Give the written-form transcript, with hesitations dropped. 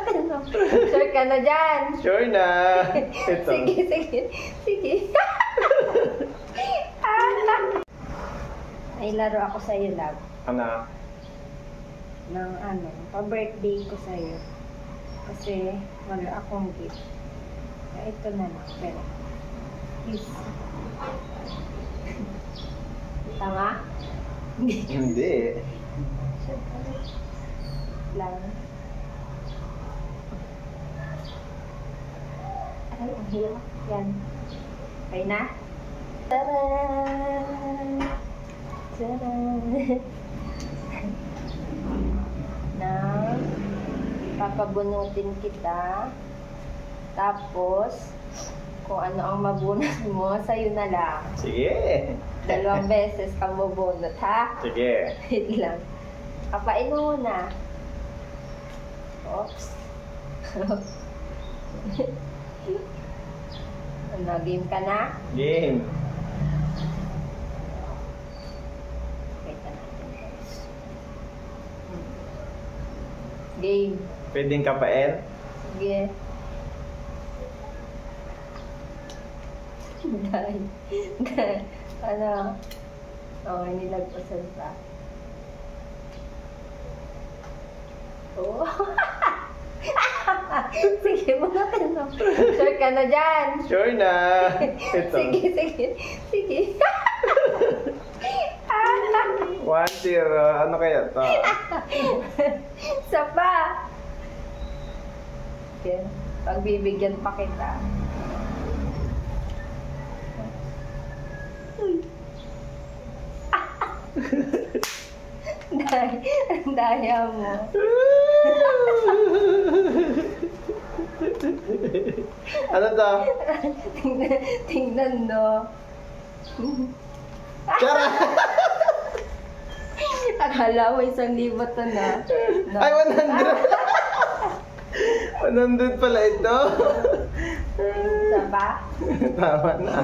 Ano? Sure ka na dyan? Sure na. Ito. Sige. Ay, laro ako sa'yo, love. Ano? Pa-birthday ko sa'yo. Kasi wala akong gift. Ito na lang. Pero, please. Tama? Hindi. Lang. Ay, ang hirap. Yan. Okay na? Taran! Taran! Na, papabunutin kita. Tapos, kung ano ang mabunot mo, sa'yo na lang. Sige. 2 beses kang mabunot, ha? Sige. Wait lang. Kapain mo muna. Oops. Ano, game ka na? Game. Wait na natin, guys. Game. Pwedeng kapain? Sige. Dahil. Ano? Okay, nilagpasan pa. Oh. Sige, bunutin mo. Sure ka na dyan? Sure na. Ito. Sige. 1-0. Ano kaya to? Isa pa. Okay. Pagbibigyan pa kita. Daya mo. Ano to? Tingnan no. Tara! Akala mo 1,000 to na. No. Ay, 100! 100 pala ito. Isa pa? Tama na.